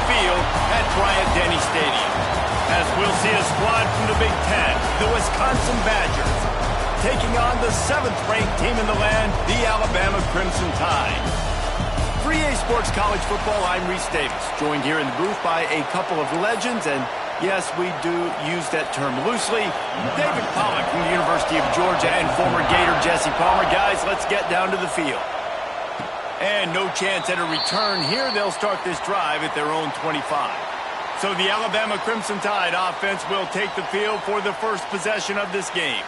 Field at Bryant-Denny Stadium. As we'll see a squad from the Big Ten, the Wisconsin Badgers, taking on the 7th-ranked team in the land, the Alabama Crimson Tide. For EA Sports College Football, I'm Reese Davis, joined here in the booth by a couple of legends, and yes, we do use that term loosely. David Pollack from the University of Georgia and former Gator Jesse Palmer. Guys, let's get down to the field. And no chance at a return here. They'll start this drive at their own 25. So the Alabama Crimson Tide offense will take the field for the first possession of this game.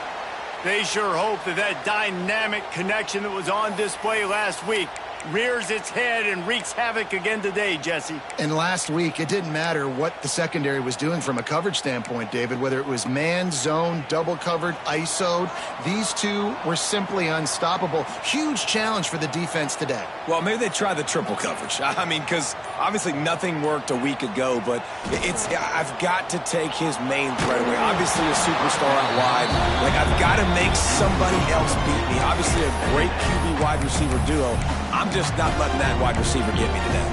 They sure hope that dynamic connection that was on display last week rears its head and wreaks havoc again today, Jesse. And last week, it didn't matter what the secondary was doing from a coverage standpoint, David, whether it was man, zone, double covered, ISO'd. These two were simply unstoppable. Huge challenge for the defense today. Well, maybe they try the triple coverage. I mean, because obviously nothing worked a week ago, but I've got to take his main threat away. Obviously a superstar out wide. Like, I've got to make somebody else beat me. Obviously a great QB wide receiver duo. I'm just not letting that wide receiver get me today.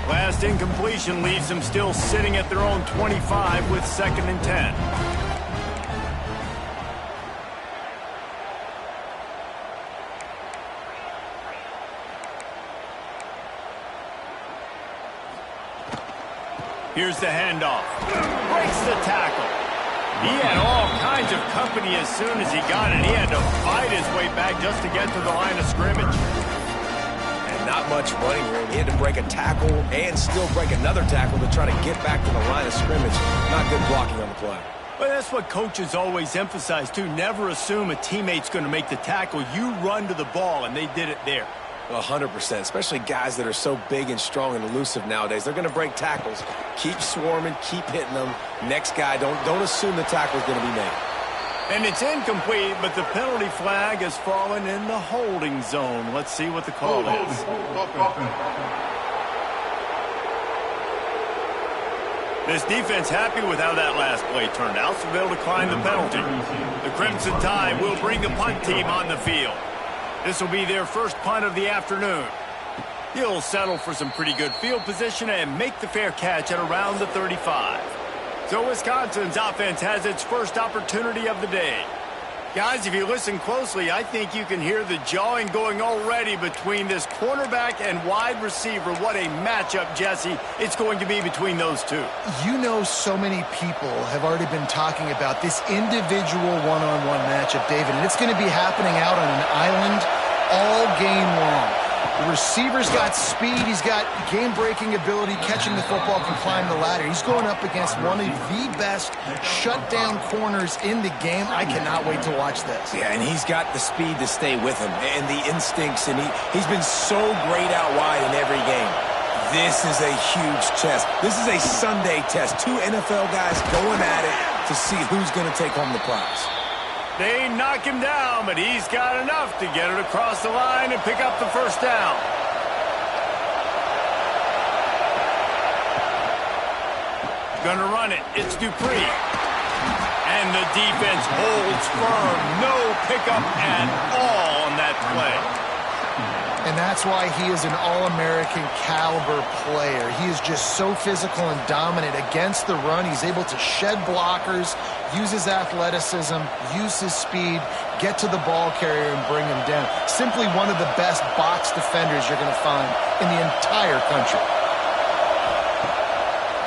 Last incompletion leaves them still sitting at their own 25 with 2nd and 10. Here's the handoff. Breaks the tackle. He had all kinds of company as soon as he got it. He had to fight his way back just to get to the line of scrimmage. And not much running room. He had to break a tackle and still break another tackle to try to get back to the line of scrimmage. Not good blocking on the play. Well, that's what coaches always emphasize, too. Never assume a teammate's going to make the tackle. You run to the ball, and they did it there. 100%, especially guys that are so big and strong and elusive nowadays. They're going to break tackles. Keep swarming, keep hitting them. Next guy, don't assume the tackle's going to be made. And it's incomplete, but the penalty flag has fallen in the holding zone. Let's see what the call is. This defense happy with how that last play turned out, so they'll decline the penalty. The Crimson Tide will bring the punt team on the field. This will be their first punt of the afternoon. He'll settle for some pretty good field position and make the fair catch at around the 35. So Wisconsin's offense has its first opportunity of the day. Guys, if you listen closely, I think you can hear the jawing going already between this cornerback and wide receiver. What a matchup, Jesse, it's going to be between those two. You know, so many people have already been talking about this individual one-on-one matchup, David, and it's going to be happening out on an island all game long. The receiver's got speed. He's got game-breaking ability, catching the football, can climb the ladder. He's going up against one of the best shutdown corners in the game. I cannot wait to watch this. Yeah, and he's got the speed to stay with him and the instincts, and he's been so great out wide in every game. This is a huge test. This is a Sunday test. Two NFL guys going at it to see who's going to take home the prize. They knock him down, but he's got enough to get it across the line and pick up the first down. Gonna run it. It's Dupree. And the defense holds firm. No pickup at all on that play. And that's why he is an All-American caliber player. He is just so physical and dominant against the run. He's able to shed blockers, use his athleticism, use his speed, get to the ball carrier and bring him down. Simply one of the best box defenders you're going to find in the entire country.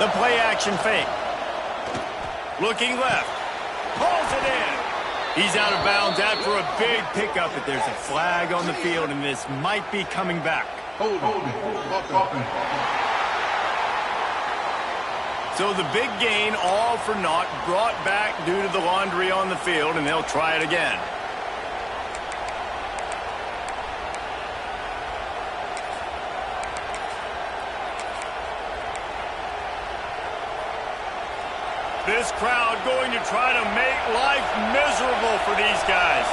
The play action fake. Looking left. Pulls it in. He's out of bounds after a big pickup, but there's a flag on the field, and this might be coming back. So the big gain, all for naught, brought back due to the laundry on the field, and they'll try it again. This crowd going to try to make life miserable for these guys.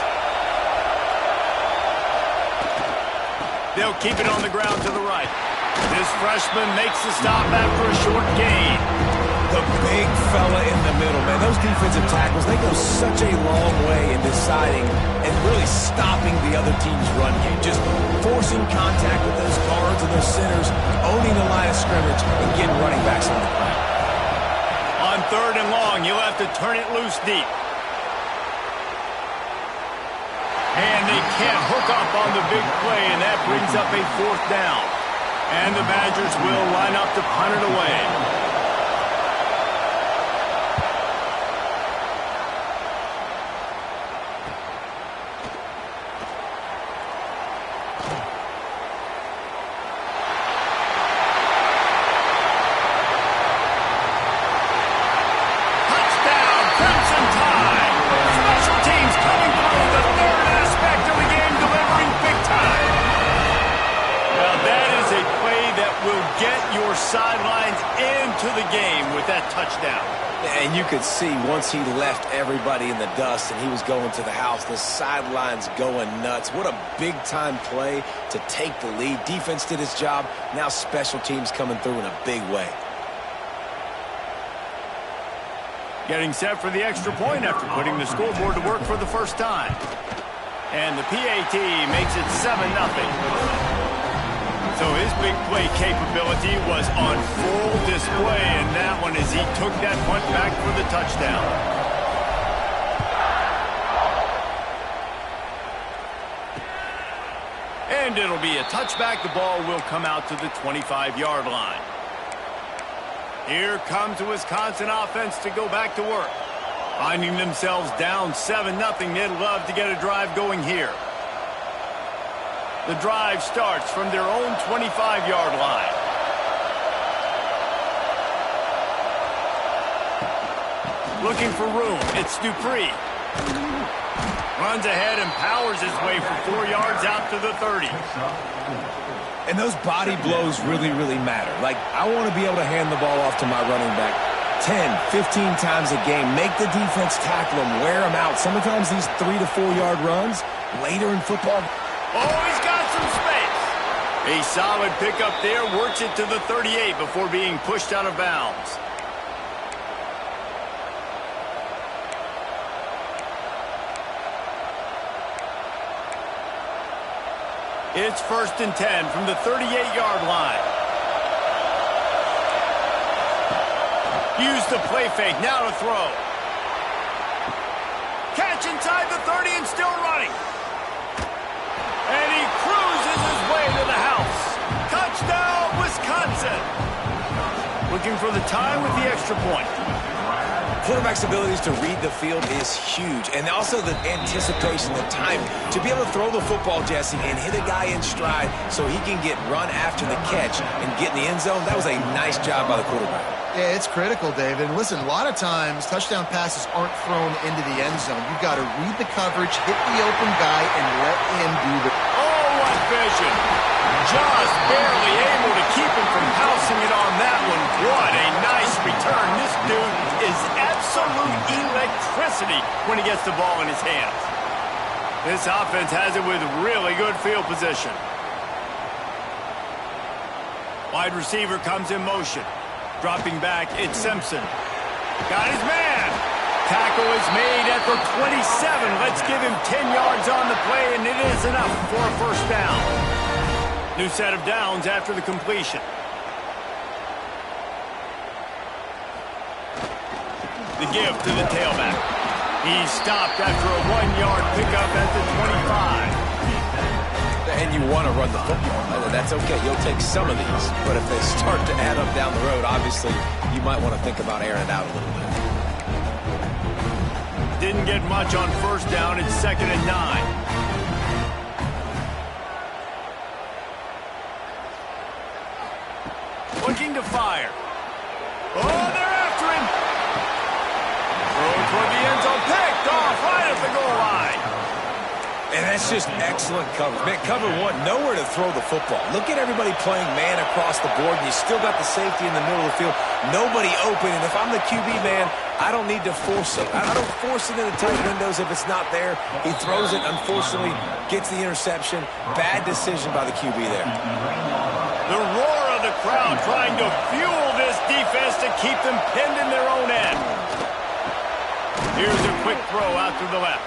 They'll keep it on the ground to the right. This freshman makes the stop after a short gain. The big fella in the middle, man. Those defensive tackles, they go such a long way in deciding and really stopping the other team's run game. Just forcing contact with those guards and those centers, owning the line of scrimmage, and getting running backs on the ground. On 3rd and long, you'll have to turn it loose deep. And they can't hook up on the big play, and that brings up a 4th down. And the Badgers will line up to punt it away. Sidelines into the game with that touchdown. And you could see once he left everybody in the dust and he was going to the house, the sidelines going nuts. What a big-time play to take the lead. Defense did its job. Now special teams coming through in a big way. Getting set for the extra point after putting the scoreboard to work for the first time. And the PAT makes it 7-0. So his big play capability was on full display in that one as he took that punt back for the touchdown. And it'll be a touchback. The ball will come out to the 25-yard line. Here comes the Wisconsin offense to go back to work. Finding themselves down 7-0, they'd love to get a drive going here. The drive starts from their own 25-yard line. Looking for room. It's Dupree. Runs ahead and powers his way for 4 yards out to the 30. And those body blows really, really matter. Like, I want to be able to hand the ball off to my running back 10, 15 times a game. Make the defense tackle them, wear them out. Sometimes these 3 to 4 yard runs later in football. Oh, he's got some space. A solid pickup there, works it to the 38 before being pushed out of bounds. It's 1st and 10 from the 38-yard line. Use the play fake, now to throw. Catch inside the 30 and still running. And he cruises his way to the house. Touchdown, Wisconsin. Looking for the tie with the extra point. Quarterback's abilities to read the field is huge. And also the anticipation, the time to be able to throw the football, Jesse, and hit a guy in stride so he can get run after the catch and get in the end zone. That was a nice job by the quarterback. Yeah, it's critical, David. And listen, a lot of times touchdown passes aren't thrown into the end zone. You've got to read the coverage, hit the open guy, and let him do the... Oh, what vision. Just barely able to keep him from housing it on that one. What a nice return. This dude is absolute electricity when he gets the ball in his hands. This offense has it with really good field position. Wide receiver comes in motion. Dropping back, it's Simpson. Got his man. Tackle is made at the 27. Let's give him 10 yards on the play, and it is enough for a first down. New set of downs after the completion. The give to the tailback. He's stopped after a 1-yard pickup at the 25. And you want to run the football. That's okay. You'll take some of these. But if they start to add up down the road, obviously, you might want to think about airing it out a little bit. Didn't get much on first down. It's 2nd and 9. Looking to fire. Oh, they're after him. Throw toward the end zone. Picked off right at the goal line. And that's just excellent coverage. Man, cover one, nowhere to throw the football. Look at everybody playing man across the board, and you still got the safety in the middle of the field. Nobody open, and if I'm the QB, man, I don't need to force it. I don't force it into tight windows if it's not there. He throws it, unfortunately, gets the interception. Bad decision by the QB there. The roar of the crowd trying to fuel this defense to keep them pinned in their own end. Here's a quick throw out to the left.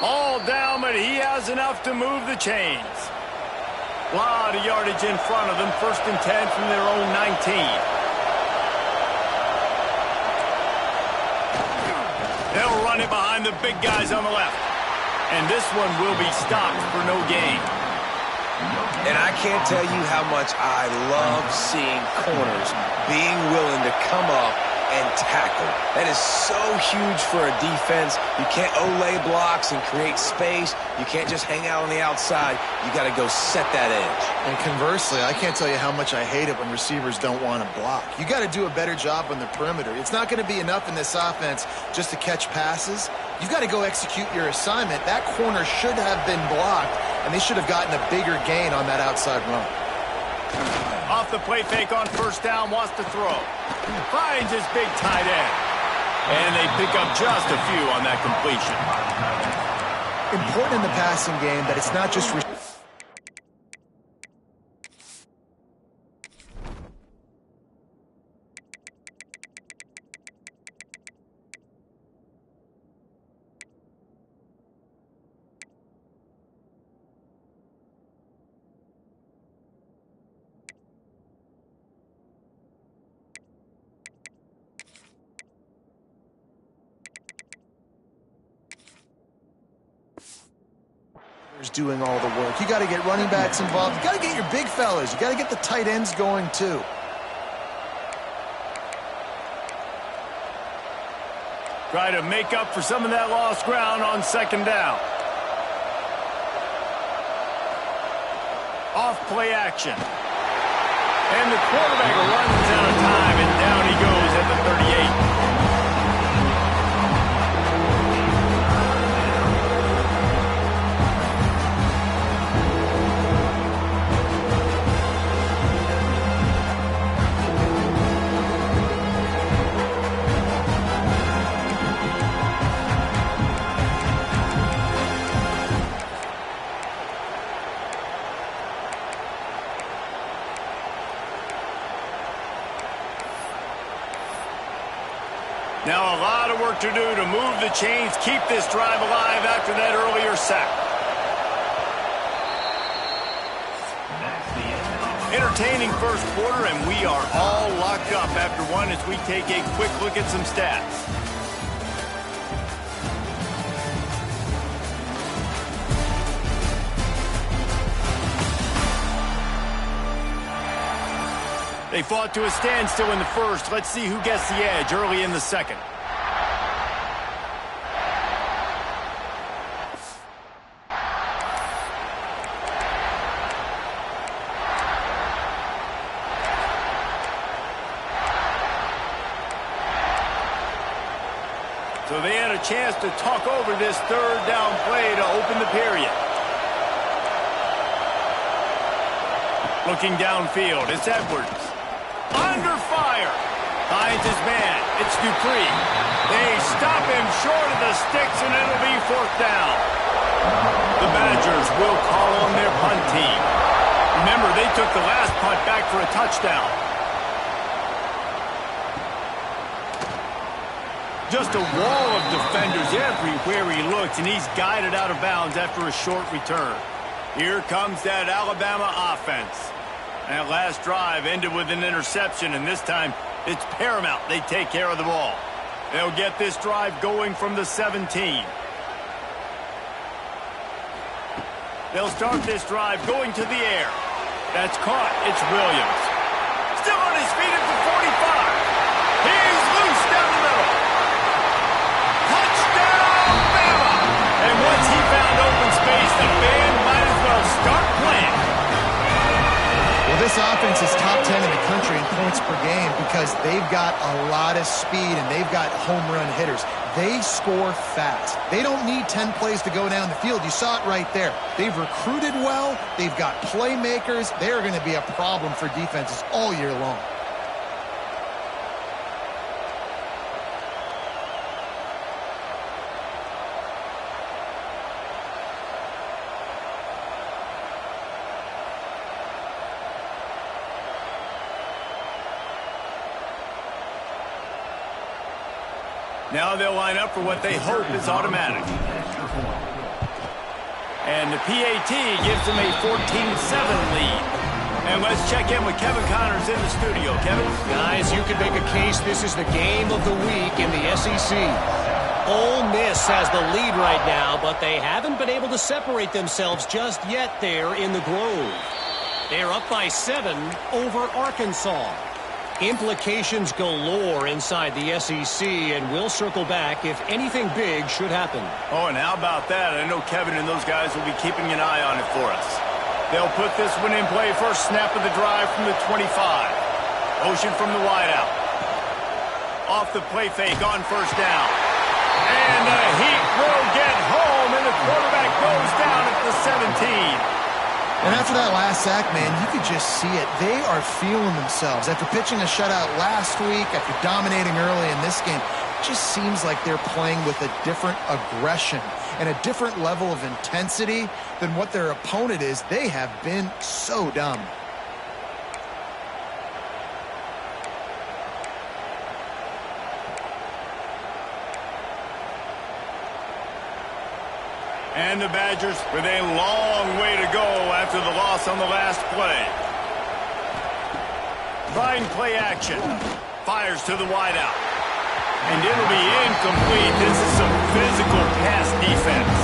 All down, but he has enough to move the chains. A lot of yardage in front of them. 1st and 10 from their own 19. They'll run it behind the big guys on the left. And this one will be stopped for no gain. And I can't tell you how much I love seeing corners being willing to come up and tackle. That is so huge for a defense. You can't olay blocks and create space. You can't just hang out on the outside. You got to go set that edge. And conversely, I can't tell you how much I hate it when receivers don't want to block. You got to do a better job on the perimeter. It's not going to be enough in this offense just to catch passes. You've got to go execute your assignment. That corner should have been blocked, and they should have gotten a bigger gain on that outside run. Off the play fake on 1st down, wants to throw. Finds his big tight end. And they pick up just a few on that completion. Important in the passing game that it's not just... doing all the work. You got to get running backs involved. You got to get your big fellas. You got to get the tight ends going too. Try to make up for some of that lost ground on 2nd down. Off play action. And the quarterback runs out of time, and down he goes at the 38. Now a lot of work to do to move the chains, keep this drive alive after that earlier sack. Entertaining 1st quarter, and we are all locked up after one as we take a quick look at some stats. They fought to a standstill in the 1st. Let's see who gets the edge early in the 2nd. So they had a chance to talk over this 3rd down play to open the period. Looking downfield, it's Edwards. Under fire. Finds his man. It's Dupree. They stop him short of the sticks, and it'll be 4th down. The Badgers will call on their punt team. Remember, they took the last punt back for a touchdown. Just a wall of defenders everywhere he looks, and he's guided out of bounds after a short return. Here comes that Alabama offense. That last drive ended with an interception, and this time it's paramount they take care of the ball. They'll get this drive going from the 17. They'll start this drive going to the air. That's caught. It's Williams. Still on his feet at the 45. He's loose down the middle. Touchdown, Bama! And once he found open space, the band might as well start playing. Well, this offense is top 10 in the country in points per game because they've got a lot of speed and they've got home run hitters. They score fast. They don't need 10 plays to go down the field. You saw it right there. They've recruited well. They've got playmakers. They're going to be a problem for defenses all year long. Now they'll line up for what they hope is automatic. And the PAT gives them a 14-7 lead. And let's check in with Kevin Connors in the studio. Kevin? Guys, you could make a case this is the game of the week in the SEC. Ole Miss has the lead right now, but they haven't been able to separate themselves just yet there in the Grove. They're up by 7 over Arkansas. Implications galore inside the SEC, and we'll circle back if anything big should happen. Oh, and how about that? I know Kevin and those guys will be keeping an eye on it for us. They'll put this one in play first snap of the drive from the 25. Motion from the wideout. Off the play fake on first down. And the Heat will get home, and the quarterback goes down at the 17. And after that last sack, man, you could just see it. They are feeling themselves. After pitching a shutout last week, after dominating early in this game, it just seems like they're playing with a different aggression and a different level of intensity than what their opponent is. They have been so dumb. And the Badgers with a long way to go after the loss on the last play. Trying play action. Fires to the wideout. And it'll be incomplete. This is some physical pass defense.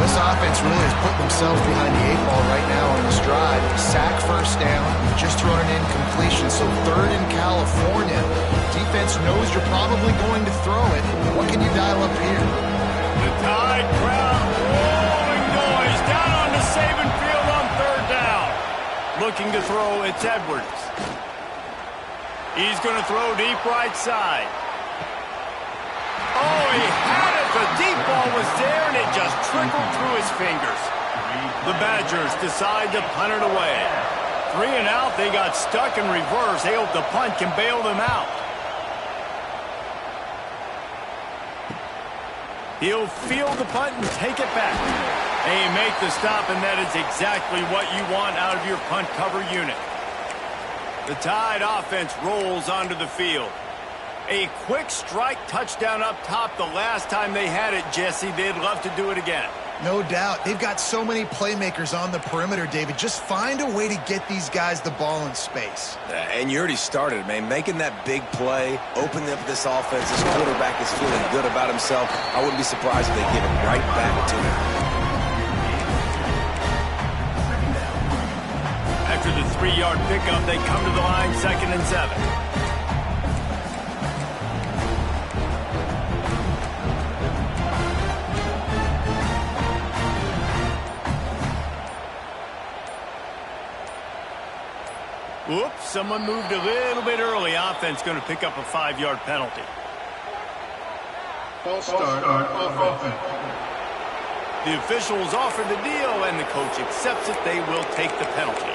This offense really has put themselves behind the 8 ball right now on this drive. Sack first down, just thrown an incompletion. So 3rd in California. Defense knows you're probably going to throw it. What can you dial up here? The Tide crowd rolling noise down on the Saban field on 3rd down. Looking to throw, it's Edwards. He's going to throw deep right side. Oh, he had it. The deep ball was there, and it just trickled through his fingers. The Badgers decide to punt it away. 3 and out, they got stuck in reverse. They hope the punt can bail them out. He'll field the punt and take it back. They make the stop, and that is exactly what you want out of your punt cover unit. The Tide offense rolls onto the field. A quick strike touchdown up top the last time they had it, Jesse. They'd love to do it again. No doubt. They've got so many playmakers on the perimeter, David. Just find a way to get these guys the ball in space. And you already started, man. Making that big play, opening up this offense. This quarterback is feeling good about himself. I wouldn't be surprised if they give it right back to him. After the 3-yard pickup, they come to the line 2nd and 7. Oops, someone moved a little bit early. Offense going to pick up a 5-yard penalty. False start on offense. The officials offer the deal, and the coach accepts it. They will take the penalty.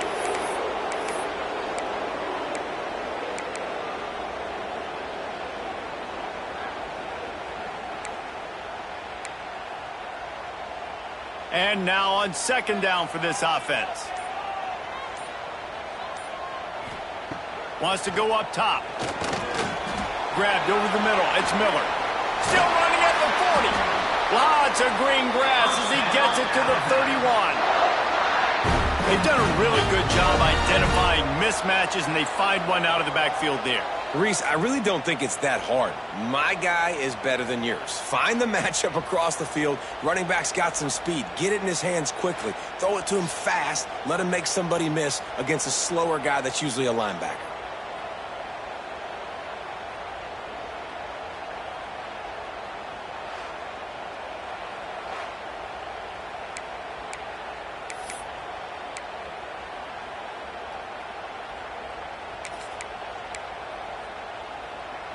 And now on 2nd down for this offense. Wants to go up top. Grabbed over the middle. It's Miller. Still running at the 40. Lots of green grass as he gets it to the 31. They've done a really good job identifying mismatches, and they find one out of the backfield there. Reese, I really don't think it's that hard. My guy is better than yours. Find the matchup across the field. Running back's got some speed. Get it in his hands quickly. Throw it to him fast. Let him make somebody miss against a slower guy that's usually a linebacker.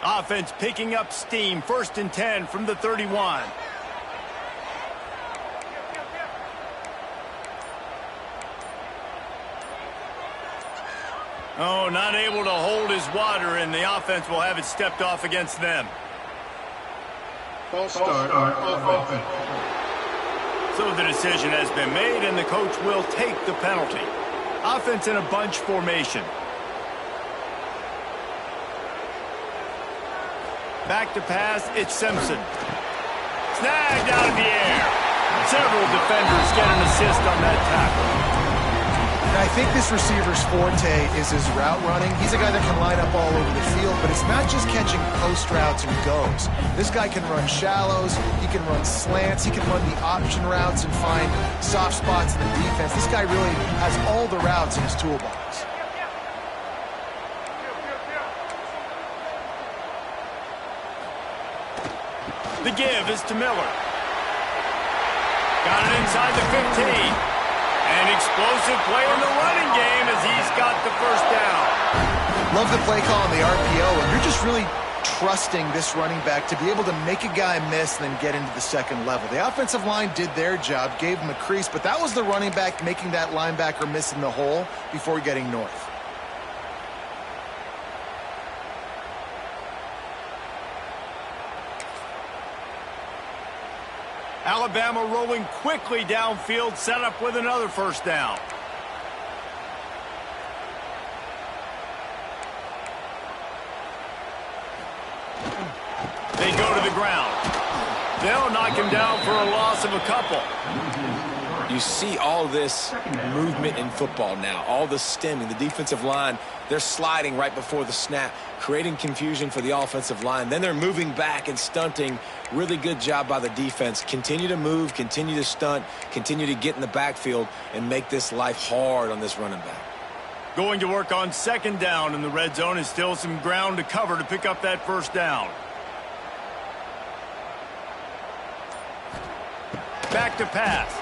Offense picking up steam. 1st and 10 from the 31. Oh, not able to hold his water, and the offense will have it stepped off against them. False start on offense. So the decision has been made, and the coach will take the penalty. Offense in a bunch formation. Back to pass, it's Simpson. Snagged out of the air. Several defenders get an assist on that tackle. And I think this receiver's forte is his route running. He's a guy that can line up all over the field, but it's not just catching post routes and goes. This guy can run shallows, he can run slants, he can run the option routes and find soft spots in the defense. This guy really has all the routes in his toolbox. The give is to Miller. Got it inside the 15. An explosive play in the running game as he's got the first down. Love the play call on the RPO, and you're just really trusting this running back to be able to make a guy miss and then get into the second level. The offensive line did their job, gave him a crease, but that was the running back making that linebacker miss in the hole before getting north. Alabama rolling quickly downfield, set up with another first down. They go to the ground. They'll knock him down for a loss of a couple. You see all this movement in football now, all the stemming, the defensive line, they're sliding right before the snap, creating confusion for the offensive line. Then they're moving back and stunting. Really good job by the defense. Continue to move, continue to stunt, continue to get in the backfield and make this life hard on this running back. Going to work on second down in the red zone is still some ground to cover to pick up that first down. Back to pass.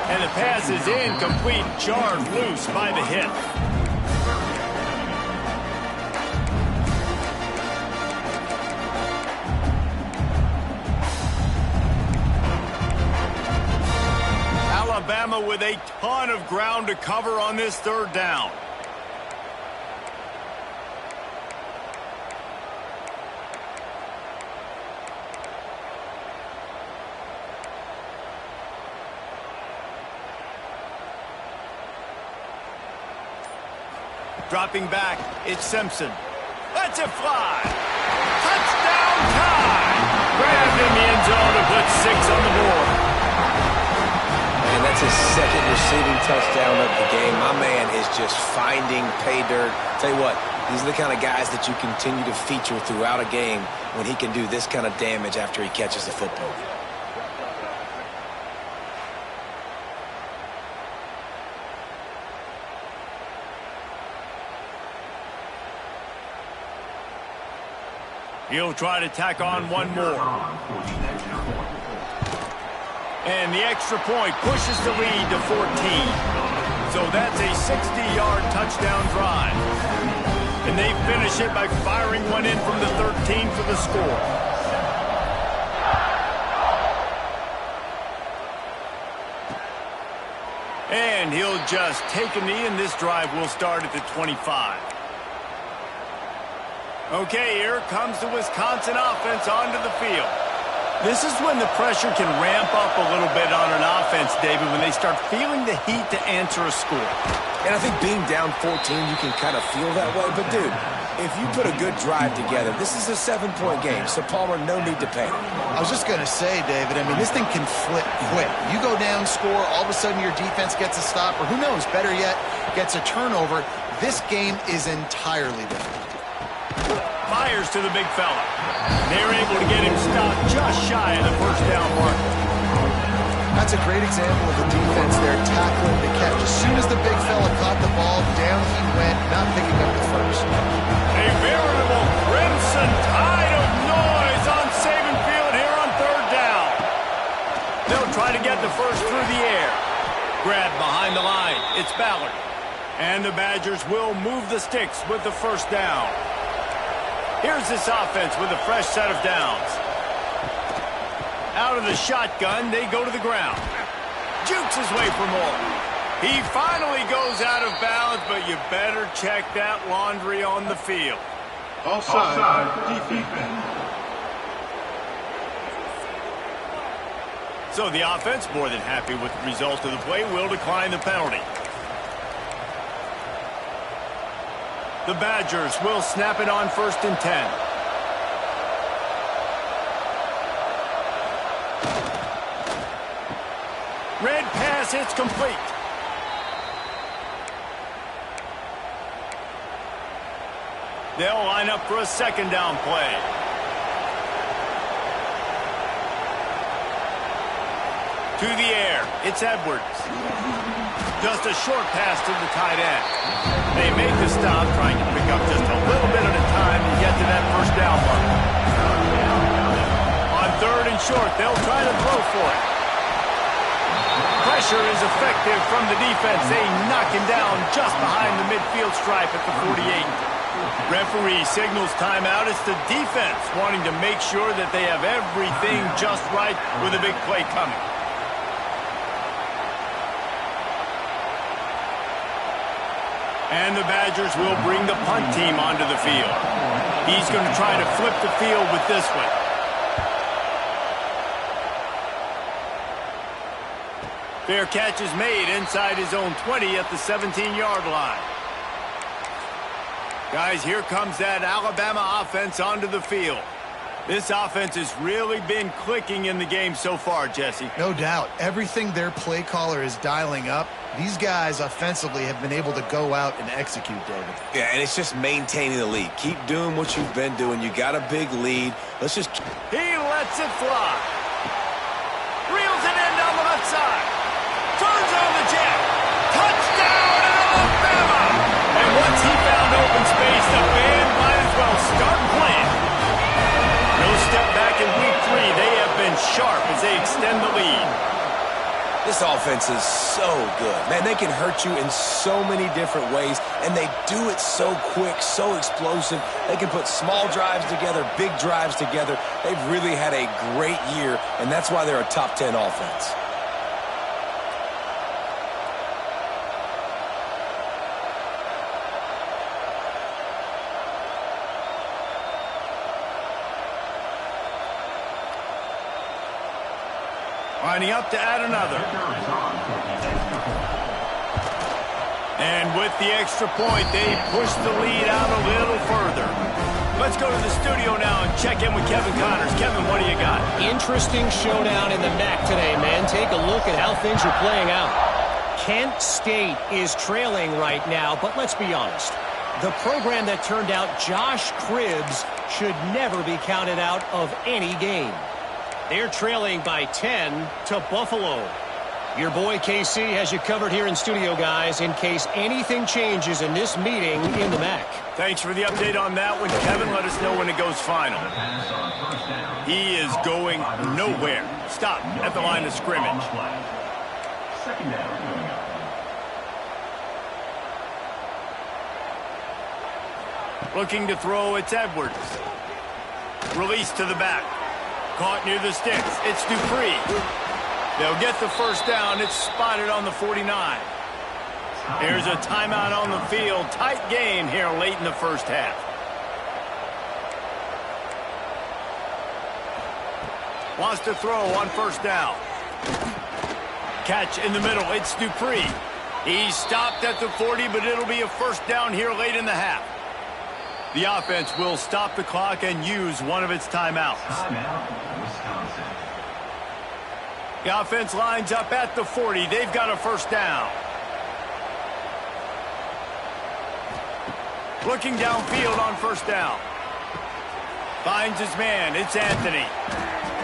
And the pass is incomplete, jarred loose by the hit. Alabama with a ton of ground to cover on this third down. Dropping back, it's Simpson. Let's it fly. Touchdown time. Grabbed in the end zone to put 6 on the board. And that's his second receiving touchdown of the game. My man is just finding pay dirt. Tell you what, these are the kind of guys that you continue to feature throughout a game when he can do this kind of damage after he catches the football. He'll try to tack on one more. And the extra point pushes the lead to 14. So that's a 60-yard touchdown drive. And they finish it by firing one in from the 13 for the score. And he'll just take a knee, and this drive will start at the 25. Okay, here comes the Wisconsin offense onto the field. This is when the pressure can ramp up a little bit on an offense, David, when they start feeling the heat to answer a score. And I think being down 14, you can kind of feel that way. But, dude, if you put a good drive together, this is a 7-point game. So, Palmer, no need to panic. I was just going to say, David, I mean, this thing can flip quick. You go down, score, all of a sudden your defense gets a stop, or who knows, better yet, gets a turnover. This game is entirely different. Fires to the big fella. They're able to get him stopped just shy of the first down mark. That's a great example of the defense there tackling the catch. As soon as the big fella caught the ball, down he went, not picking up the first. A veritable crimson tide of noise on Saban Field here on third down. They'll try to get the first through the air. Grab behind the line. It's Ballard. And the Badgers will move the sticks with the first down. Here's this offense with a fresh set of downs. Out of the shotgun, they go to the ground. Jukes his way for more. He finally goes out of bounds, but you better check that laundry on the field. Offside, defense. So the offense, more than happy with the result of the play, will decline the penalty. The Badgers will snap it on 1st and 10. Red pass, it's complete. They'll line up for a second down play. To the air, it's Edwards. Just a short pass to the tight end. They make the stop, trying to pick up just a little bit at a time to get to that first down mark. On third and short, they'll try to throw for it. Pressure is effective from the defense. They knock him down just behind the midfield stripe at the 48. Referee signals timeout. It's the defense wanting to make sure that they have everything just right with a big play coming. And the Badgers will bring the punt team onto the field. He's going to try to flip the field with this one. Fair catch is made inside his own 20 at the 17-yard line. Guys, here comes that Alabama offense onto the field. This offense has really been clicking in the game so far, Jesse. No doubt. Everything their play caller is dialing up, these guys offensively have been able to go out and execute, David. Yeah, and it's just maintaining the lead. Keep doing what you've been doing. You got a big lead. Let's just... He lets it fly. Reels it in down the left side. Turns on the jet. Touchdown, Alabama! And once he found open space, the band might as well start playing. No step back in week 3. They have been sharp as they extend the lead. This offense is so good. Man, they can hurt you in so many different ways, and they do it so quick, so explosive. They can put small drives together, big drives together. They've really had a great year, and that's why they're a top 10 offense. Lining up to add another. And with the extra point, they push the lead out a little further. Let's go to the studio now and check in with Kevin Connors. Kevin, what do you got? Interesting showdown in the MAC today, man. Take a look at how things are playing out. Kent State is trailing right now, but let's be honest. The program that turned out Josh Cribbs should never be counted out of any game. They're trailing by 10 to Buffalo. Your boy KC has you covered here in studio, guys, in case anything changes in this meeting in the MAC. Thanks for the update on that one, Kevin. Let us know when it goes final. He is going nowhere. Stop at the line of scrimmage. Second down. Looking to throw, it's Edwards. Release to the back. Caught near the sticks. It's Dupree. They'll get the first down. It's spotted on the 49. Here's a timeout on the field. Tight game here late in the first half. Wants to throw on first down. Catch in the middle. It's Dupree. He's stopped at the 40, but it'll be a first down here late in the half. The offense will stop the clock and use one of its timeouts. The offense lines up at the 40. They've got a first down. Looking downfield on first down. Finds his man. It's Anthony.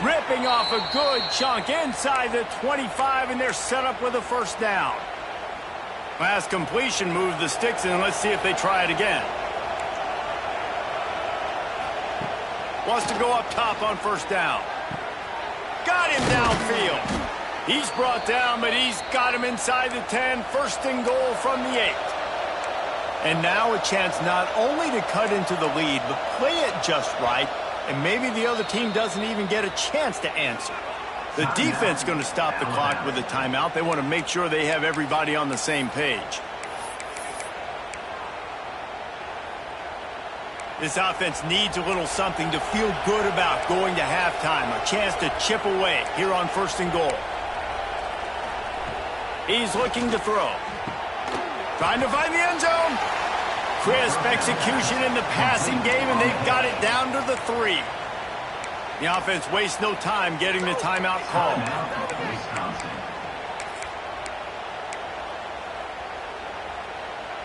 Ripping off a good chunk inside the 25, and they're set up with a first down. Last completion moved the sticks, and let's see if they try it again. Wants to go up top on first down. Got him downfield. He's brought down, but he's got him inside the 10. First and goal from the 8. And now a chance not only to cut into the lead, but play it just right, and maybe the other team doesn't even get a chance to answer. The defense going to stop the clock with a timeout. They want to make sure they have everybody on the same page. This offense needs a little something to feel good about going to halftime. A chance to chip away here on first and goal. He's looking to throw. Trying to find the end zone. Crisp execution in the passing game, and they've got it down to the 3. The offense wastes no time getting the timeout called. Wisconsin.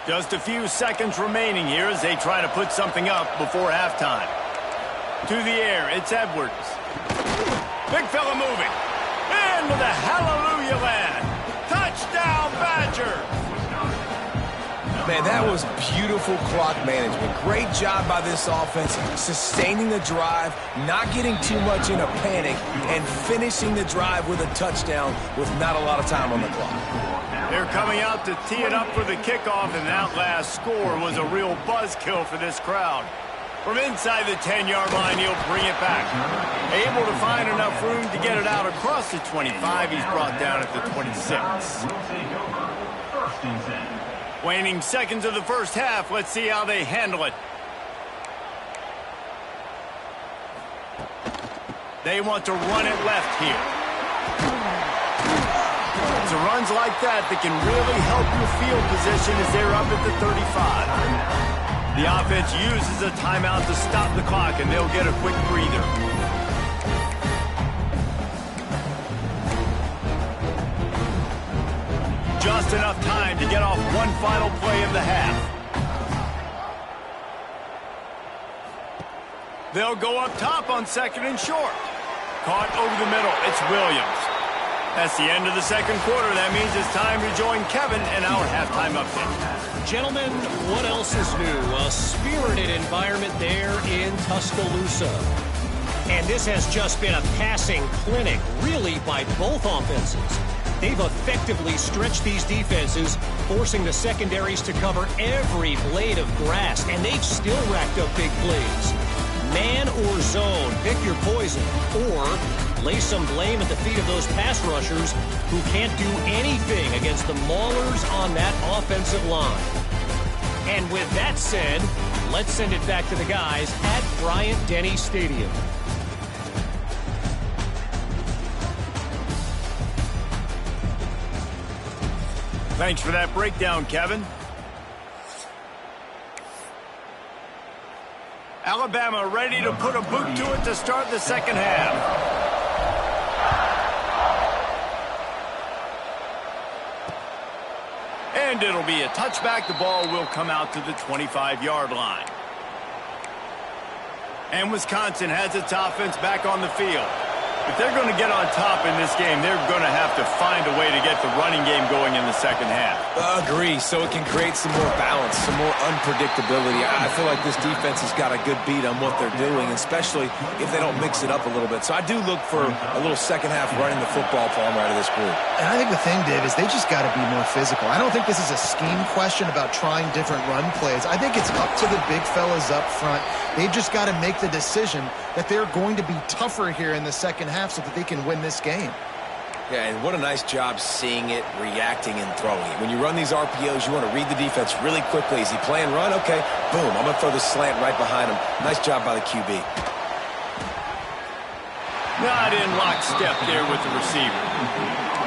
Just a few seconds remaining here as they try to put something up before halftime. To the air, it's Edwards. Big fella moving. Into the hallelujah land. Touchdown, Badgers! Man, that was beautiful clock management. Great job by this offense, sustaining the drive, not getting too much in a panic, and finishing the drive with a touchdown with not a lot of time on the clock. They're coming out to tee it up for the kickoff, and that last score was a real buzzkill for this crowd. From inside the 10-yard line, he'll bring it back. Able to find enough room to get it out across the 25. He's brought down at the 26. Will take over. First and 10. Waning seconds of the first half. Let's see how they handle it. They want to run it left here. It's runs like that can really help your field position as they're up at the 35. The offense uses a timeout to stop the clock, and they'll get a quick breather. Just enough time to get off one final play of the half. They'll go up top on second and short. Caught over the middle. It's Williams. That's the end of the second quarter. That means it's time to join Kevin in our halftime update. Gentlemen, what else is new? A spirited environment there in Tuscaloosa. And this has just been a passing clinic, really, by both offenses. They've effectively stretched these defenses, forcing the secondaries to cover every blade of grass, and they've still racked up big plays. Man or zone, pick your poison, or lay some blame at the feet of those pass rushers who can't do anything against the maulers on that offensive line. And with that said, let's send it back to the guys at Bryant-Denny Stadium. Thanks for that breakdown, Kevin. Alabama ready to put a boot to it to start the second half. And it'll be a touchback. The ball will come out to the 25-yard line. And Wisconsin has its offense back on the field. If they're going to get on top in this game, they're going to have to find a way to get the running game going in the second half. Agree, so it can create some more balance, some more unpredictability. I feel like this defense has got a good beat on what they're doing, especially if they don't mix it up a little bit. So I do look for a little second half running the football palm right of this group. And I think the thing, Dave, is they just got to be more physical. I don't think this is a scheme question about trying different run plays. I think it's up to the big fellas up front. They've just got to make the decision that they're going to be tougher here in the second half so that they can win this game. Yeah, and what a nice job seeing it, reacting, and throwing it. When you run these RPOs, you want to read the defense really quickly. Is he playing run? Okay, boom, I'm going to throw the slant right behind him. Nice job by the QB. Not in lockstep there with the receiver.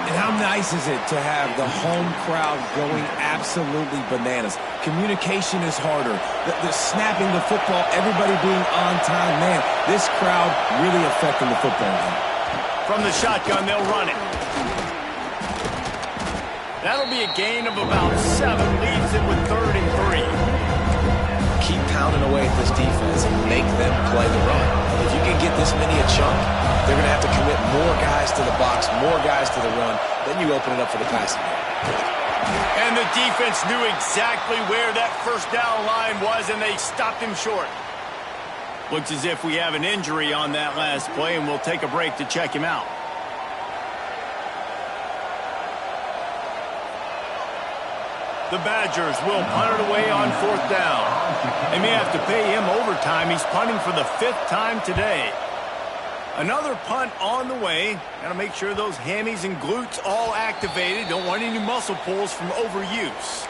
And how nice is it to have the home crowd going absolutely bananas? Communication is harder. The snapping the football, everybody being on time. Man, this crowd really affecting the football game. From the shotgun, they'll run it. That'll be a gain of about 7. Leaves it with 3rd and 3. Keep pounding away at this defense and make them play the run. If you can get this many a chunk, they're going to have to commit more guys to the box, more guys to the run. Then you open it up for the passing game. And the defense knew exactly where that first down line was, and they stopped him short. Looks as if we have an injury on that last play, and we'll take a break to check him out. The Badgers will punt it away on 4th down. They may have to pay him overtime. He's punting for the 5th time today. Another punt on the way. Got to make sure those hammies and glutes all activated. Don't want any muscle pulls from overuse.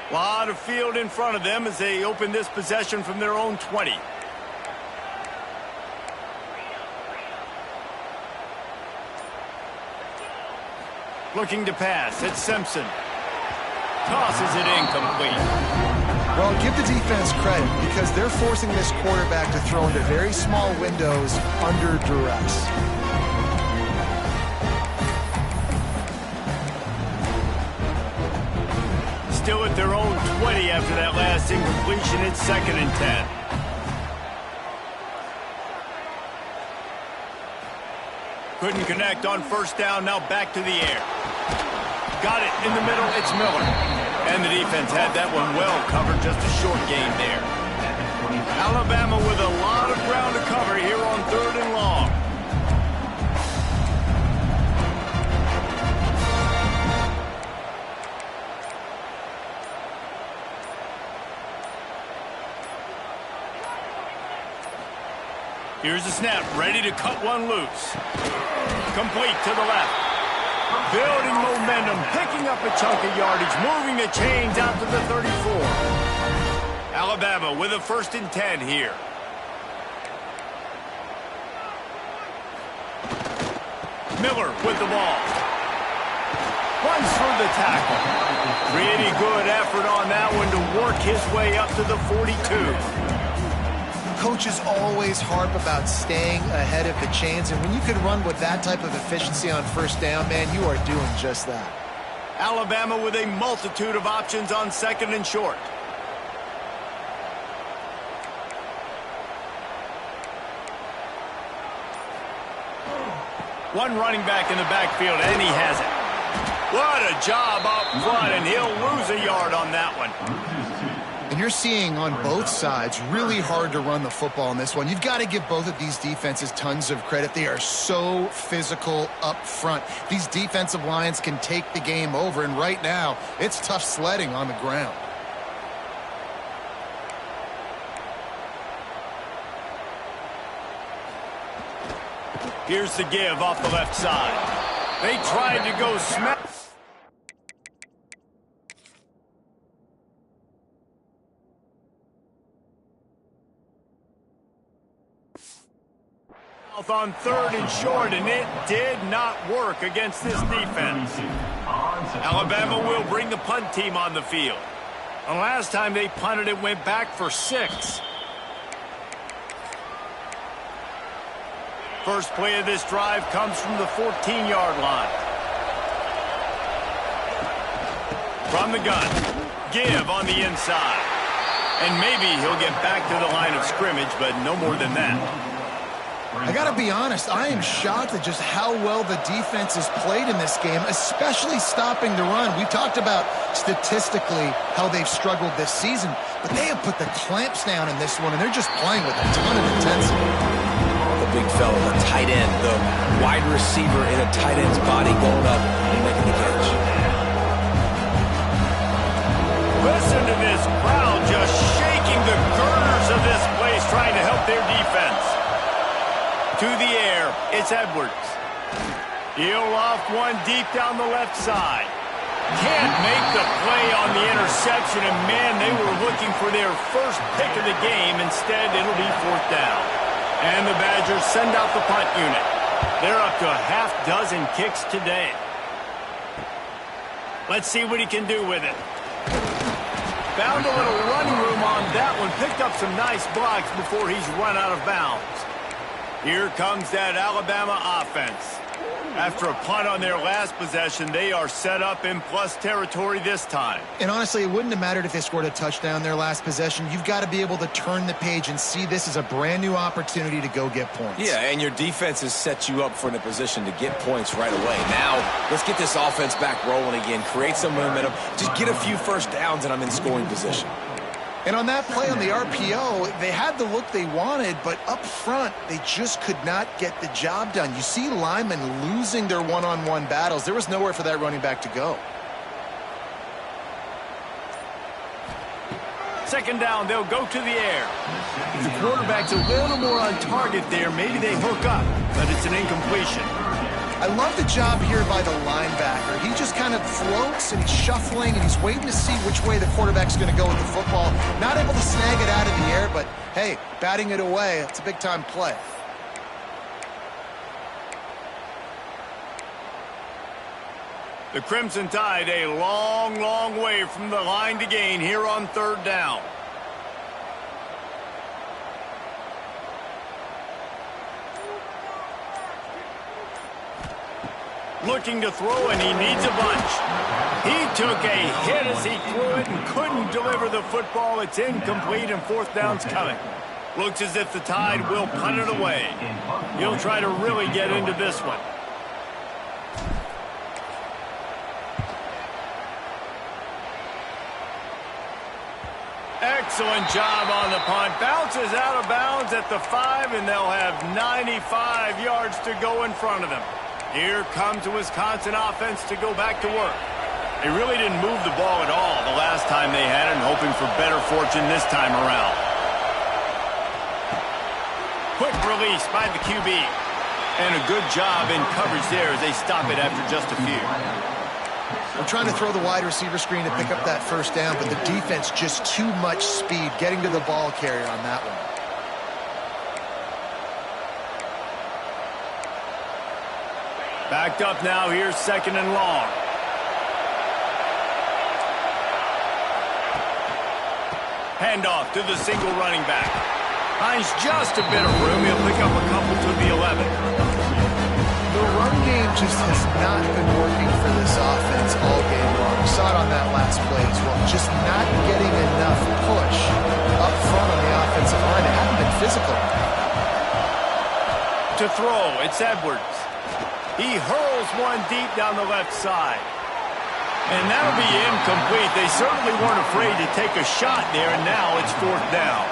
A lot of field in front of them as they open this possession from their own 20. Looking to pass. It's Simpson. tosses it incomplete. Well, give the defense credit because they're forcing this quarterback to throw into very small windows under duress. Still at their own 20 after that last incompletion. It's 2nd and 10. Couldn't connect on 1st down. Now back to the air. Got it in the middle. It's Miller. And the defense had that one well covered. Just a short gain there. Alabama with a lot of ground to cover here on 3rd and long. Here's the snap, ready to cut one loose. Complete to the left. Building momentum, picking up a chunk of yardage, moving the chains out to the 34. Alabama with a 1st and 10 here. Miller with the ball. Runs through the tackle. Pretty good effort on that one to work his way up to the 42. Coaches always harp about staying ahead of the chains, and when you can run with that type of efficiency on 1st down, man, you are doing just that. Alabama with a multitude of options on 2nd and short. One running back in the backfield, and he has it. What a job up front, and he'll lose a yard on that one. And you're seeing on both sides really hard to run the football in this one. You've got to give both of these defenses tons of credit. They are so physical up front. These defensive lines can take the game over, and right now it's tough sledding on the ground. Here's the give off the left side. They tried to go smack. On 3rd and short, and it did not work against this defense. Alabama will bring the punt team on the field. The last time they punted, it went back for 6. First play of this drive comes from the 14-yard line. From the gun, give on the inside. And maybe he'll get back to the line of scrimmage, but no more than that. I got to be honest, I am shocked at just how well the defense has played in this game, especially stopping the run. We talked about statistically how they've struggled this season, but they have put the clamps down in this one, and they're just playing with a ton of intensity. The big fella, the tight end, the wide receiver in a tight end's body going up and making the catch. Listen to this crowd just shaking the girders of this place, trying to help their defense. To the air, it's Edwards. He'll off one deep down the left side. Can't make the play on the interception, and man, they were looking for their first pick of the game. Instead, it'll be 4th down. And the Badgers send out the punt unit. They're up to a half-dozen kicks today. Let's see what he can do with it. Found a little running room on that one. Picked up some nice blocks before he's run out of bounds. Here comes that Alabama offense. After a punt on their last possession, they are set up in plus territory this time. And honestly, it wouldn't have mattered if they scored a touchdown their last possession. You've got to be able to turn the page and see this as a brand new opportunity to go get points. Yeah, and your defense has set you up for a position to get points right away. Now, let's get this offense back rolling again, create some momentum, just get a few first downs, and I'm in scoring position. And on that play on the RPO, they had the look they wanted, but up front, they just could not get the job done. You see linemen losing their one-on-one battles. There was nowhere for that running back to go. 2nd down, they'll go to the air. The quarterback's a little more on target there. Maybe they hook up, but it's an incompletion. I love the job here by the linebacker. He just kind of floats and he's shuffling and he's waiting to see which way the quarterback's going to go with the football. Not able to snag it out of the air, but hey, batting it away, it's a big-time play. The Crimson Tide a long, long way from the line to gain here on 3rd down. Looking to throw, and he needs a bunch. He took a hit as he threw it and couldn't deliver the football. It's incomplete, and 4th down's coming. Looks as if the Tide will punt it away. He'll try to really get into this one. Excellent job on the punt. Bounces out of bounds at the 5, and they'll have 95 yards to go in front of them. Here comes the Wisconsin offense to go back to work. They really didn't move the ball at all the last time they had it, and hoping for better fortune this time around. Quick release by the QB. And a good job in coverage there as they stop it after just a few. We're trying to throw the wide receiver screen to pick up that 1st down, but the defense just too much speed getting to the ball carrier on that one. Backed up now. Here's 2nd and long. Handoff to the single running back. Finds just a bit of room. He'll pick up a couple to the 11. The run game just has not been working for this offense all game long. We saw it on that last play as well. Just not getting enough push up front on the offensive line. It hasn't been physical. To throw, it's Edwards. He hurls one deep down the left side. And that'll be incomplete. They certainly weren't afraid to take a shot there, and now it's 4th down.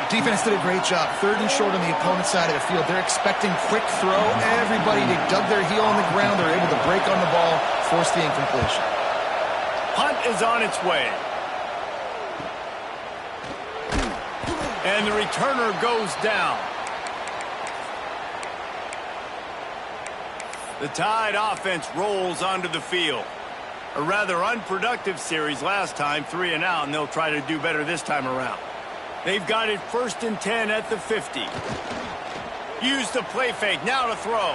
Defense did a great job. 3rd and short on the opponent's side of the field. They're expecting quick throw. Everybody, they dug their heel on the ground. They're able to break on the ball, force the incompletion. Punt is on its way. And the returner goes down. The Tide offense rolls onto the field. A rather unproductive series last time, 3 and out, and they'll try to do better this time around. They've got it 1st and 10 at the 50. Use the play fake, now to throw.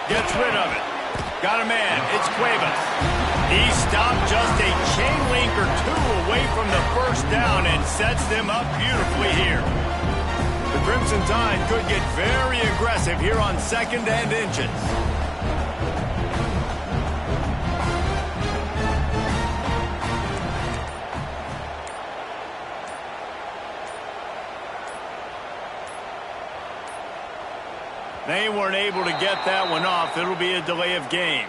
Gets rid of it. Got a man, it's Cuevas. He stopped just a chain link or 2 away from the 1st down and sets them up beautifully here. The Crimson Tide could get very aggressive here on 2nd and inches. They weren't able to get that one off. It'll be a delay of game.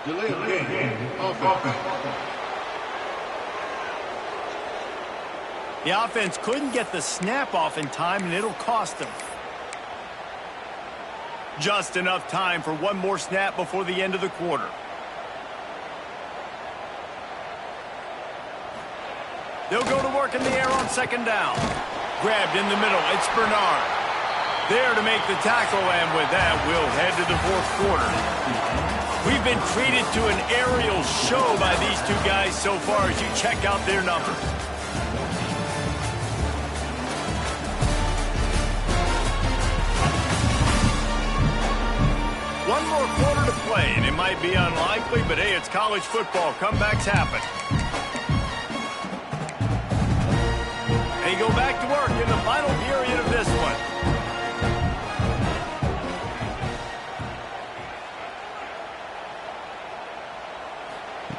Delay of game. Offense. The offense couldn't get the snap off in time, and it'll cost them. Just enough time for one more snap before the end of the quarter. They'll go to work in the air on 2nd down. Grabbed in the middle, it's Bernard. There to make the tackle, and with that, we'll head to the 4th quarter. We've been treated to an aerial show by these 2 guys so far as you check out their numbers. One more quarter to play, and it might be unlikely, but hey, it's college football. Comebacks happen. They go back to work in the final period of this one.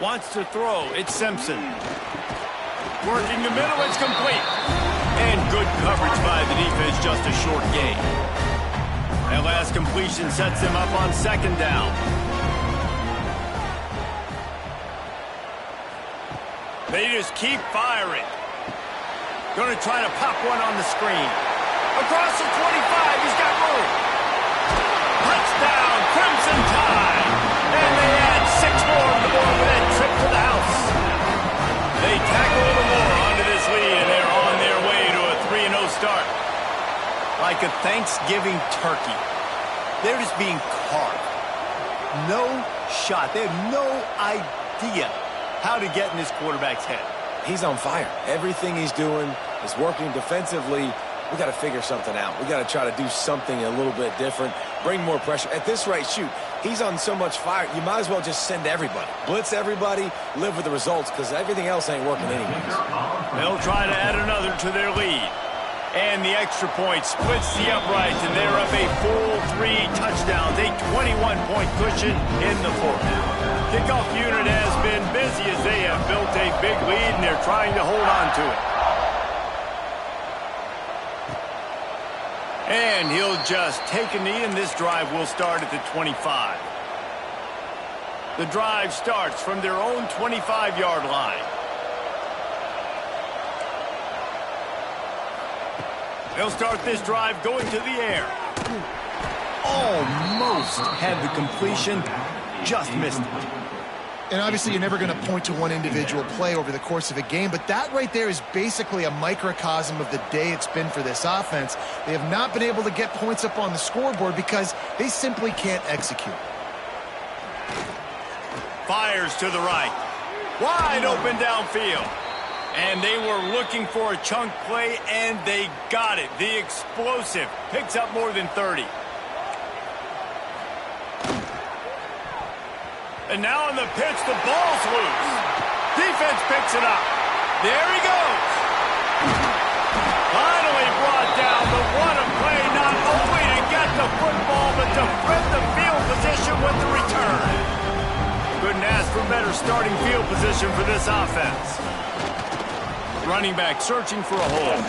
Wants to throw. It's Simpson. Working the middle. It's complete. And good coverage by the defense. Just a short gain. That last completion sets them up on 2nd down. They just keep firing. Going to try to pop one on the screen. Across the 25, he's got room. Touchdown, Crimson Tide. And they add 6 more on the board with that trip to the house. They tack a little more onto this lead, and they're on their way to a 3-0 start. Like a Thanksgiving turkey. They're just being carved. No shot. They have no idea how to get in this quarterback's head. He's on fire. Everything he's doing is working defensively. We got to figure something out. We got to try to do something a little bit different, bring more pressure. At this rate, shoot, he's on so much fire, you might as well just send everybody. Blitz everybody, live with the results, because everything else ain't working anyways. They'll try to add another to their lead. And the extra point splits the uprights, and they're up a full 3 touchdowns, a 21-point cushion in the fourth. Kickoff unit has been busy as they have built a big lead, and they're trying to hold on to it. And he'll just take a knee, and this drive will start at the 25. The drive starts from their own 25-yard line. They'll start this drive going to the air. Almost had the completion, just missed it. And obviously, you're never going to point to one individual play over the course of a game, but that right there is basically a microcosm of the day it's been for this offense. They have not been able to get points up on the scoreboard because they simply can't execute. Fires to the right. Wide open downfield. And they were looking for a chunk play, and they got it. The explosive picks up more than 30. And now on the pitch, the ball's loose. Defense picks it up. There he goes. Finally brought down, but what a play, not only to get the football, but to flip the field position with the return. Couldn't ask for better starting field position for this offense. Running back searching for a hole.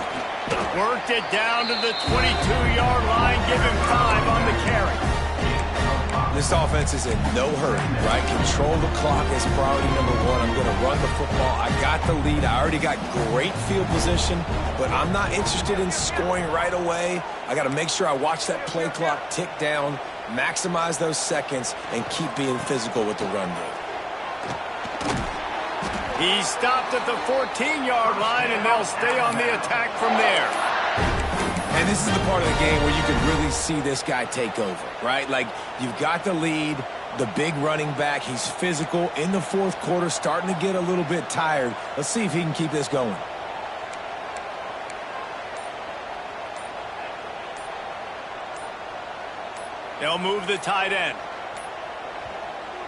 Worked it down to the 22-yard line. Give him 5 on the carry. This offense is in no hurry, right? Control the clock is priority number 1. I'm going to run the football. I got the lead. I already got great field position, but I'm not interested in scoring right away. I got to make sure I watch that play clock tick down, maximize those seconds, and keep being physical with the run game. He stopped at the 14-yard line, and they'll stay on the attack from there. And this is the part of the game where you can really see this guy take over, right? Like, you've got the lead, the big running back. He's physical in the fourth quarter, starting to get a little bit tired. Let's see if he can keep this going. They'll move the tight end.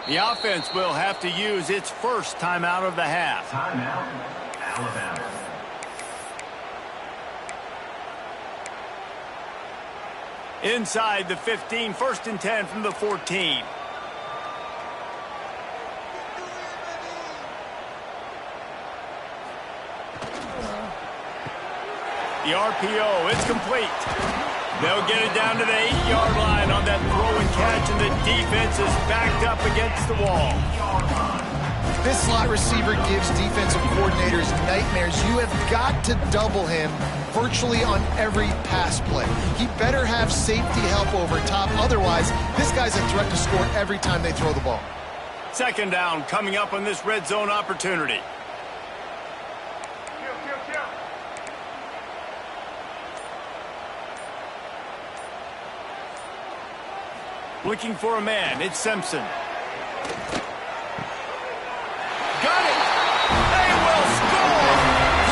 The offense will have to use its first timeout of the half. Timeout, Alabama. Inside the 15, 1st and 10 from the 14. The RPO, it's complete. They'll get it down to the 8-yard line on that throw and catch, and the defense is backed up against the wall. This slot receiver gives defensive coordinators nightmares. You have got to double him virtually on every pass play. He better have safety help over top. Otherwise, this guy's a threat to score every time they throw the ball. 2nd down coming up on this red zone opportunity. Looking for a man, it's Simpson. Got it! They will score!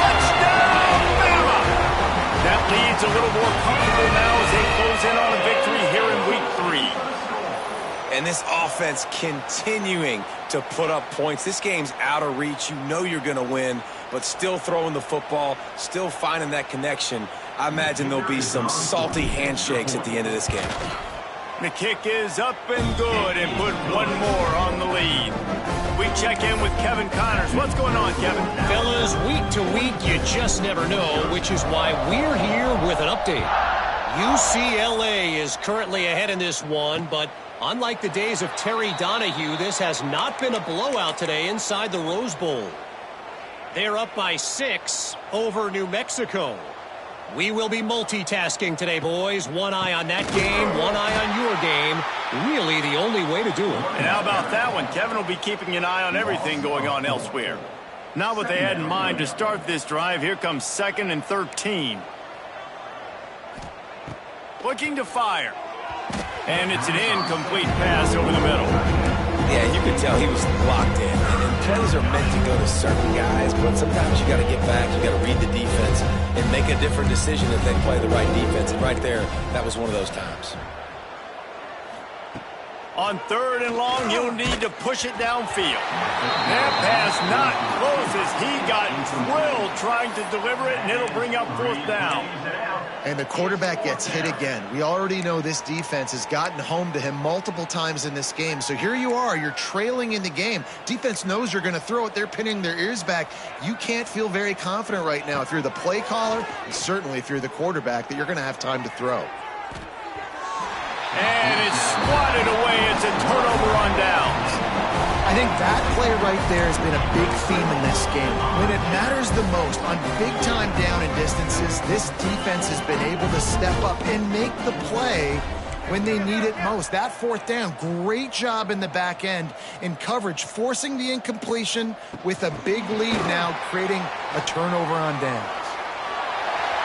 Touchdown, Bama! That lead's a little more comfortable now as they close in on a victory here in Week 3. And this offense continuing to put up points. This game's out of reach. You know you're going to win, but still throwing the football, still finding that connection. I imagine there'll be some salty handshakes at the end of this game. The kick is up and good, and put one more on the lead. We check in with Kevin Connors. What's going on, Kevin? Fellas, week to week, you just never know, which is why we're here with an update. UCLA is currently ahead in this one, but unlike the days of Terry Donahue, this has not been a blowout today inside the Rose Bowl. They're up by 6 over New Mexico. We will be multitasking today, boys. One eye on that game, one eye on your game. Really the only way to do it. And how about that one? Kevin will be keeping an eye on everything going on elsewhere. Not what they had in mind to start this drive. Here comes 2nd and 13. Looking to fire. And it's an incomplete pass over the middle. Yeah, you could tell he was locked in. And plays are meant to go to certain guys, but sometimes you got to get back, you got to read the defense, and make a different decision if they play the right defense. And right there, that was one of those times. On 3rd and long, he'll need to push it downfield. That pass not close as he got drilled trying to deliver it, and it'll bring up 4th down. And the quarterback gets hit again. We already know this defense has gotten home to him multiple times in this game. So here you are, you're trailing in the game. Defense knows you're going to throw it. They're pinning their ears back. You can't feel very confident right now if you're the play caller, and certainly if you're the quarterback, that you're going to have time to throw. And it's swatted away. It's a turnover on downs. I think that play right there has been a big theme in this game. When it matters the most, on big-time down and distances, this defense has been able to step up and make the play when they need it most. That 4th down, great job in the back end in coverage, forcing the incompletion with a big lead now, creating a turnover on downs.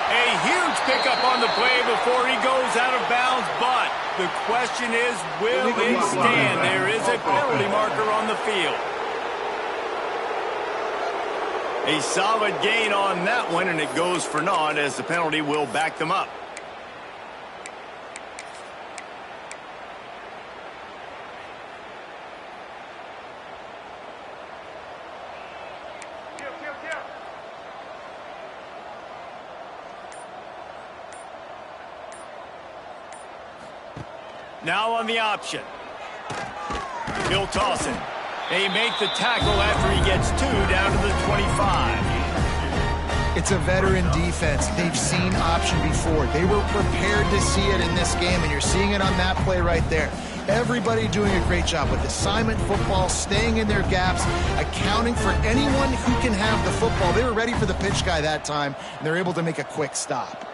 A huge pickup on the play before he goes out of bounds, but the question is, will it stand? There is a penalty marker on the field. A solid gain on that one, and it goes for naught as the penalty will back them up. Now on the option. He'll toss it. They make the tackle after he gets 2 down to the 25. It's a veteran defense. They've seen option before. They were prepared to see it in this game, and you're seeing it on that play right there. Everybody doing a great job with assignment football, staying in their gaps, accounting for anyone who can have the football. They were ready for the pitch guy that time, and they're able to make a quick stop.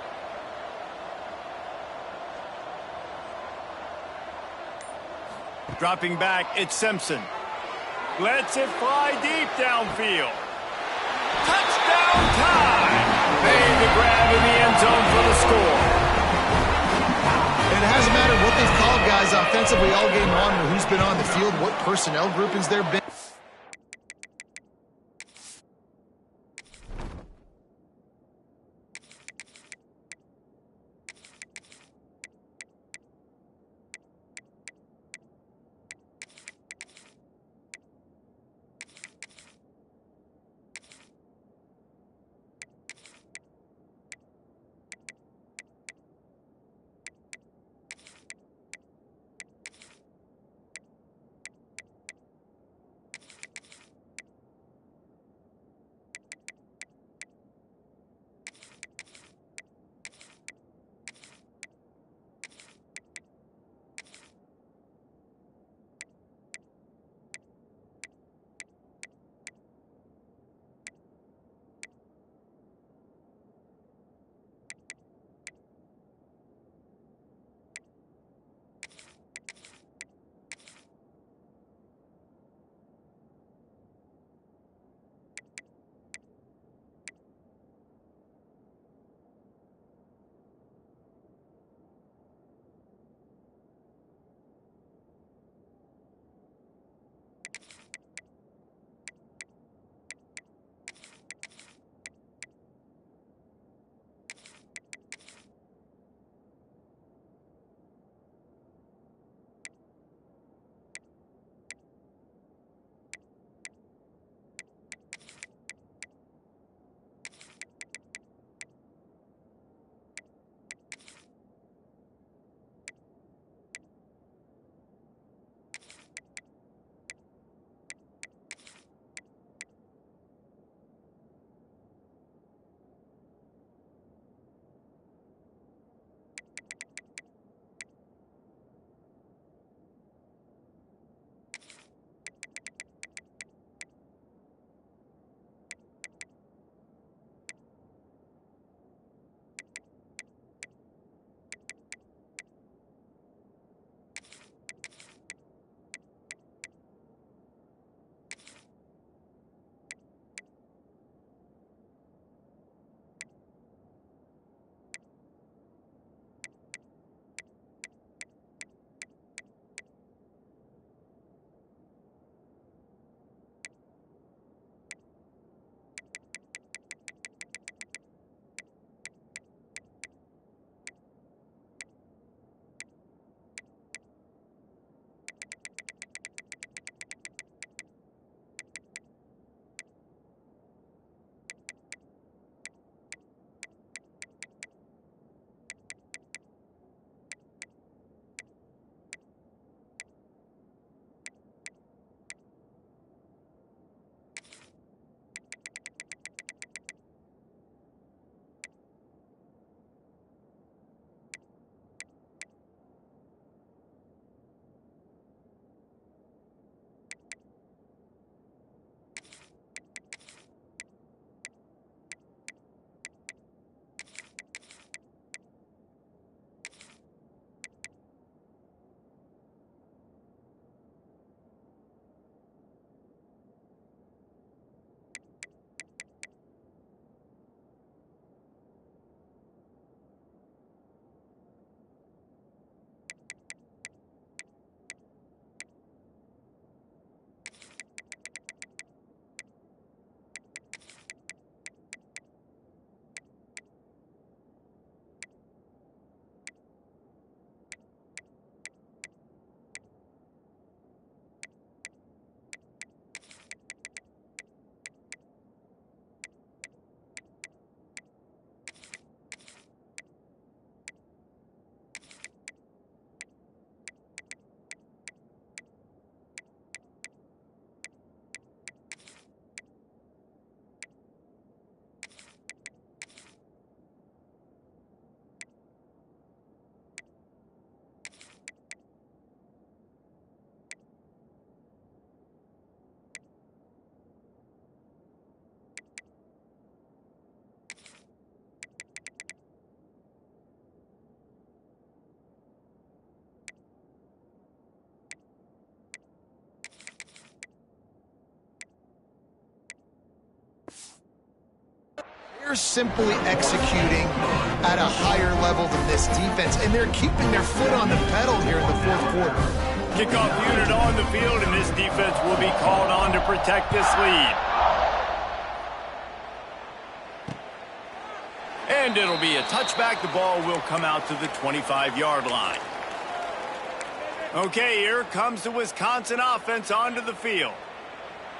Dropping back, it's Simpson. Lets it fly deep downfield. Touchdown time! Made the grab in the end zone for the score. And it hasn't mattered what they've called, guys, offensively all game long, or who's been on the field, what personnel groupings there have been. they're simply executing at a higher level than this defense, and they're keeping their foot on the pedal here in the fourth quarter. Kickoff unit on the field, and this defense will be called on to protect this lead. And it'll be a touchback. The ball will come out to the 25-yard line. Okay, here comes the Wisconsin offense onto the field.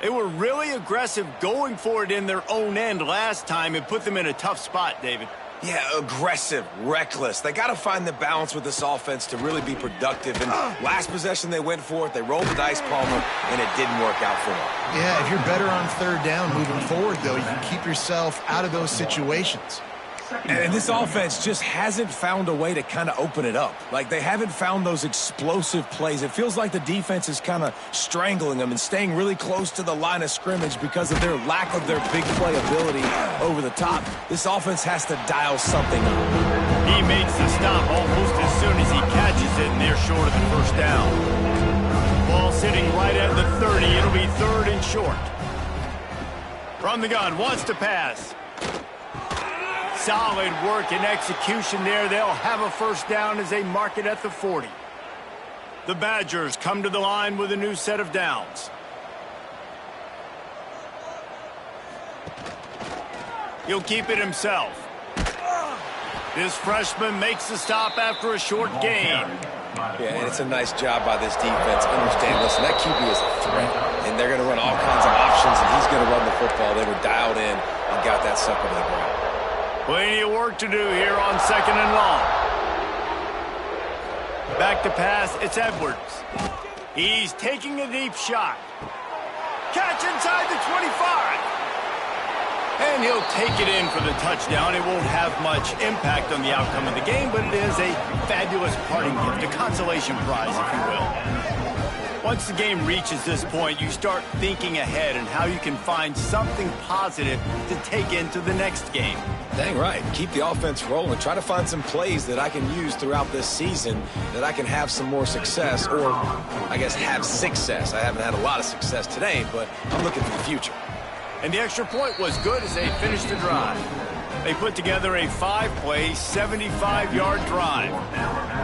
They were really aggressive going for it in their own end last time and put them in a tough spot, David. Yeah, aggressive, reckless. They got to find the balance with this offense to really be productive. And last possession they went for it. They rolled the dice, Palmer, and it didn't work out for them. Yeah, if you're better on third down moving forward, though, you can keep yourself out of those situations. And this offense just hasn't found a way to kind of open it up. Like, they haven't found those explosive plays. It feels like the defense is kind of strangling them and staying really close to the line of scrimmage because of their lack of their big play ability over the top. This offense has to dial something up. He makes the stop almost as soon as he catches it, and they're short of the first down. Ball sitting right at the 30. It'll be third and short. From the gun, wants to pass. Solid work and execution there. They'll have a first down as they mark it at the 40. The Badgers come to the line with a new set of downs. He'll keep it himself. This freshman makes the stop after a short gain. Yeah, and it's a nice job by this defense. Understand, listen, that QB is a threat, and they're going to run all kinds of options, and he's going to run the football. They were dialed in and got that sucker to the ground. Plenty of work to do here on second and long. Back to pass, it's Edwards. He's taking a deep shot. Catch inside the 25. And he'll take it in for the touchdown. It won't have much impact on the outcome of the game, but it is a fabulous parting gift, a consolation prize, if you will. Once the game reaches this point, you start thinking ahead and how you can find something positive to take into the next game. Dang right. Keep the offense rolling. Try to find some plays that I can use throughout this season that I can have some more success, or I guess have success. I haven't had a lot of success today, but I'm looking for the future. And the extra point was good as they finished the drive. They put together a 5-play, 75-yard drive.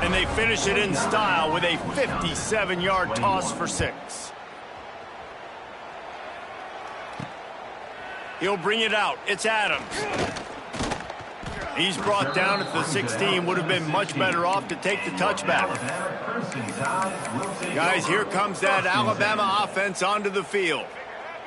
And they finish it in style with a 57-yard toss for 6. He'll bring it out. It's Adams. He's brought down at the 16. Would have been much better off to take the touchback. Guys, here comes that Alabama offense onto the field.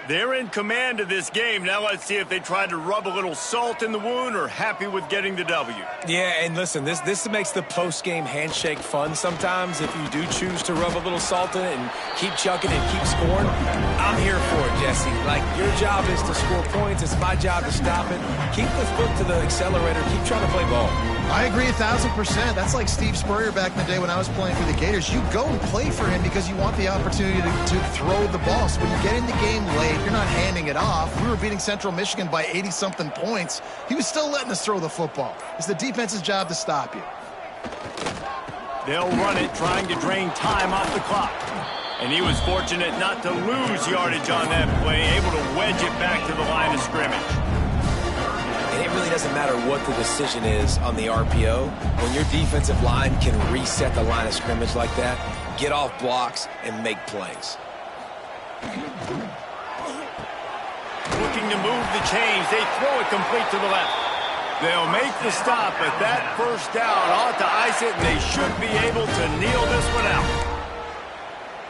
They're in command of this game. Now let's see if they try to rub a little salt in the wound or happy with getting the W. Yeah, and listen, this makes the post-game handshake fun sometimes. If you do choose to rub a little salt in it and keep chucking and keep scoring, I'm here for it, Jesse. Like, your job is to score points. It's my job to stop it. Keep the foot to the accelerator. Keep trying to play ball. I agree 1,000%. That's like Steve Spurrier back in the day when I was playing for the Gators. You go and play for him because you want the opportunity to throw the ball. So when you get in the game late, you're not handing it off. We were beating Central Michigan by 80-something points. He was still letting us throw the football. It's the defense's job to stop you. They'll run it, trying to drain time off the clock. And he was fortunate not to lose yardage on that play, able to wedge it back to the line of scrimmage. And it really doesn't matter what the decision is on the RPO. When your defensive line can reset the line of scrimmage like that, get off blocks and make plays. Looking to move the chains. They throw it complete to the left. They'll make the stop, but that first down ought to ice it, and they should be able to kneel this one out.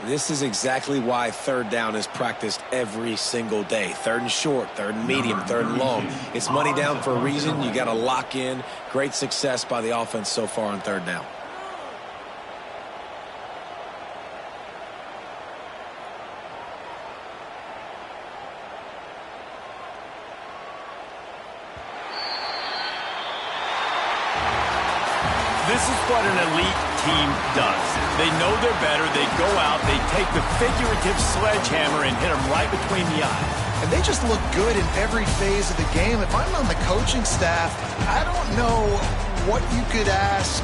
This is exactly why third down is practiced every single day. Third and short, third and medium, third and long. It's money down for a reason. You got to lock in. Great success by the offense so far on third down. This is what an elite team does. They know they're better. They go out, they take the figurative sledgehammer and hit them right between the eyes. And they just look good in every phase of the game. If I'm on the coaching staff, I don't know what you could ask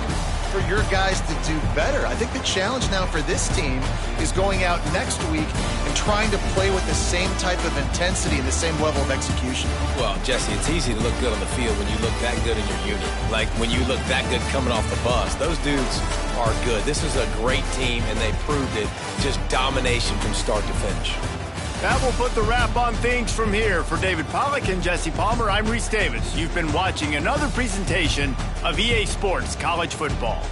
for your guys to do better. I think the challenge now for this team is going out next week and trying to play with the same type of intensity and the same level of execution. Well, Jesse, it's easy to look good on the field when you look that good in your unit. Like when you look that good coming off the bus. Those dudes are good. This is a great team, and they proved it. Just domination from start to finish. That will put the wrap on things from here. For David Pollack and Jesse Palmer, I'm Reese Davis. You've been watching another presentation of EA Sports College Football.